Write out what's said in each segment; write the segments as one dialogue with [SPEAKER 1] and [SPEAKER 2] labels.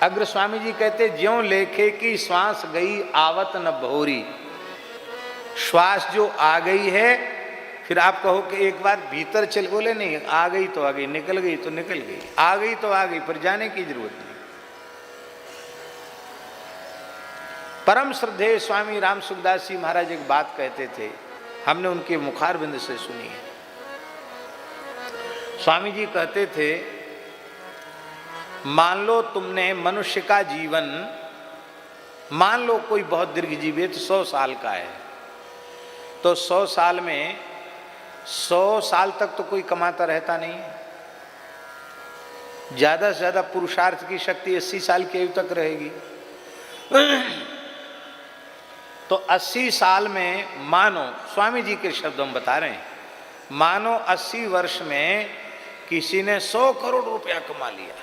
[SPEAKER 1] अग्र स्वामी जी कहते ज्यों लेखे की श्वास गई आवत न भोरी। श्वास जो आ गई है, फिर आप कहो कि एक बार भीतर चल, बोले नहीं, आ गई तो आ गई, निकल गई तो निकल गई, आ गई तो आ गई, पर जाने की जरूरत नहीं। परम श्रद्धेय स्वामी राम सुखदास जी महाराज एक बात कहते थे, हमने उनके मुखारबिंद से सुनी है। स्वामी जी कहते थे, मान लो तुमने मनुष्य का जीवन, मान लो कोई बहुत दीर्घजीवी है तो 100 साल का है, तो 100 साल में 100 साल तक तो कोई कमाता रहता नहीं है। ज्यादा से ज्यादा पुरुषार्थ की शक्ति 80 साल की आयु तक रहेगी। तो 80 साल में मानो, स्वामी जी के शब्द हम बता रहे हैं, मानो 80 वर्ष में किसी ने 100 करोड़ रुपया कमा लिया।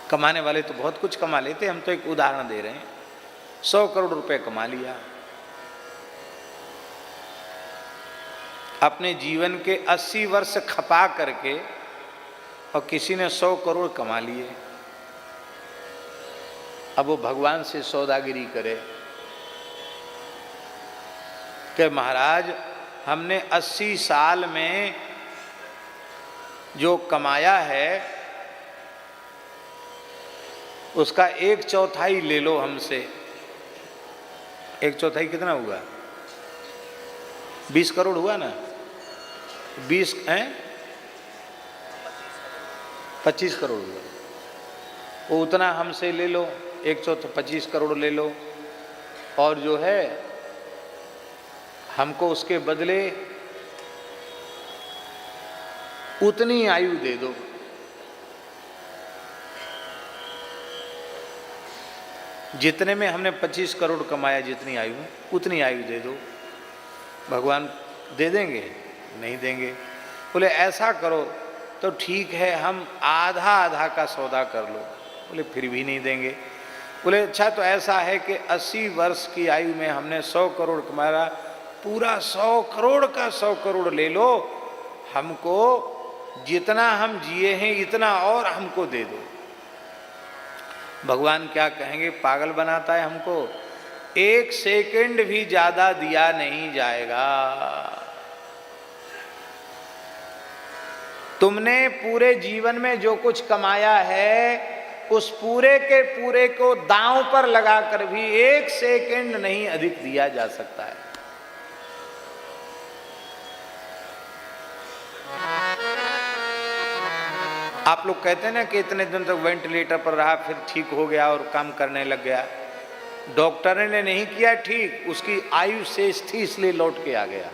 [SPEAKER 1] कमाने वाले तो बहुत कुछ कमा लेते, हम तो एक उदाहरण दे रहे हैं। 100 करोड़ रुपए कमा लिया, अपने जीवन के 80 वर्ष खपा करके, और किसी ने 100 करोड़ कमा लिए। अब वो भगवान से सौदागिरी करे कि महाराज हमने 80 साल में जो कमाया है उसका 1/4 ले लो हमसे। 1/4 कितना हुआ? 20 करोड़ हुआ ना? 20 हैं, 25 करोड़ हुआ। वो उतना हमसे ले लो, 1/4 25 करोड़ ले लो, और जो है हमको उसके बदले उतनी आयु दे दो। जितने में हमने 25 करोड़ कमाया, जितनी आयु, उतनी आयु दे दो। भगवान दे देंगे? नहीं देंगे। बोले ऐसा करो तो ठीक है, हम आधा आधा का सौदा कर लो। बोले फिर भी नहीं देंगे। बोले अच्छा तो ऐसा है कि 80 वर्ष की आयु में हमने 100 करोड़ कमाया, पूरा 100 करोड़ का 100 करोड़ ले लो, हमको जितना हम जिए हैं इतना और हमको दे दो। भगवान क्या कहेंगे? पागल बनाता है हमको, 1 सेकंड भी ज्यादा दिया नहीं जाएगा। तुमने पूरे जीवन में जो कुछ कमाया है उस पूरे के पूरे को दांव पर लगाकर भी 1 सेकंड नहीं अधिक दिया जा सकता है। आप लोग कहते हैं ना कि इतने दिन तक वेंटिलेटर पर रहा, फिर ठीक हो गया और काम करने लग गया। डॉक्टर ने नहीं किया ठीक, उसकी आयु शेष थी इसलिए लौट के आ गया।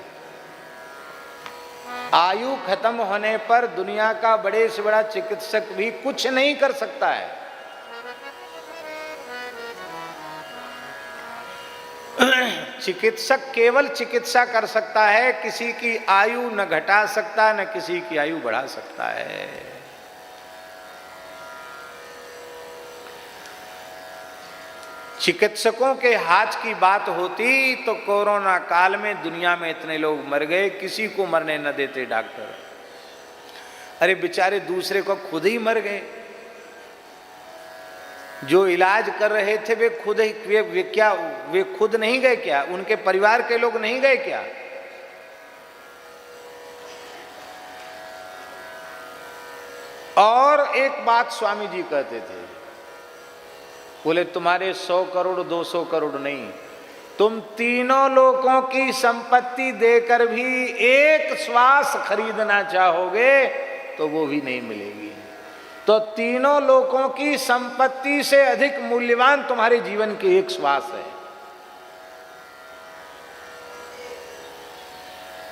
[SPEAKER 1] आयु खत्म होने पर दुनिया का बड़े से बड़ा चिकित्सक भी कुछ नहीं कर सकता है। चिकित्सक केवल चिकित्सा कर सकता है, किसी की आयु न घटा सकता न किसी की आयु बढ़ा सकता है। चिकित्सकों के हाथ की बात होती तो कोरोना काल में दुनिया में इतने लोग मर गए, किसी को मरने न देते डॉक्टर। अरे बेचारे दूसरे को खुद ही मर गए। जो इलाज कर रहे थे वे खुद ही, वे खुद नहीं गए क्या? उनके परिवार के लोग नहीं गए क्या? और एक बात स्वामी जी कहते थे, बोले तुम्हारे 100 करोड़ 200 करोड़ नहीं, तुम तीनों लोगों की संपत्ति देकर भी एक श्वास खरीदना चाहोगे तो वो भी नहीं मिलेगी। तो तीनों लोगों की संपत्ति से अधिक मूल्यवान तुम्हारे जीवन की एक श्वास है।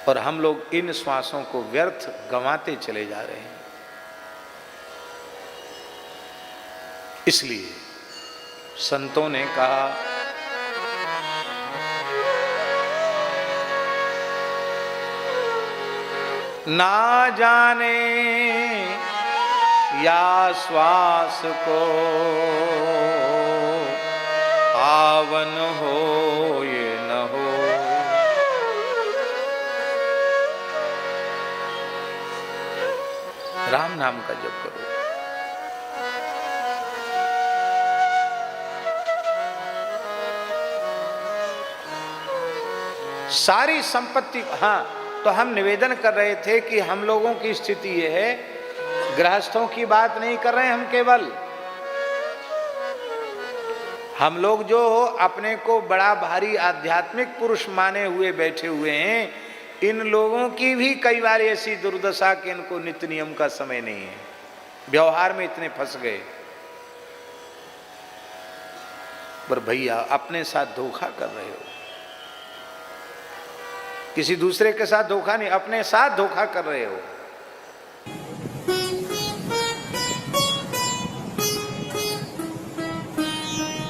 [SPEAKER 1] और हम लोग इन श्वासों को व्यर्थ गंवाते चले जा रहे हैं। इसलिए संतों ने कहा, ना जाने या श्वास को आवन हो ये न हो। राम नाम का जप करो। सारी संपत्ति। हाँ, तो हम निवेदन कर रहे थे कि हम लोगों की स्थिति यह है, गृहस्थों की बात नहीं कर रहे हैं हम, केवल हम लोग जो अपने को बड़ा भारी आध्यात्मिक पुरुष माने हुए बैठे हुए हैं, इन लोगों की भी कई बार ऐसी दुर्दशा कि इनको नित्य नियम का समय नहीं है, व्यवहार में इतने फंस गए। पर भैया अपने साथ धोखा कर रहे हो, किसी दूसरे के साथ धोखा नहीं, अपने साथ धोखा कर रहे हो।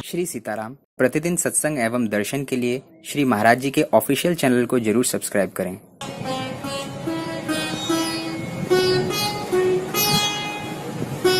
[SPEAKER 2] श्री सीताराम प्रतिदिन सत्संग एवं दर्शन के लिए श्री महाराज जी के ऑफिशियल चैनल को जरूर सब्सक्राइब करें।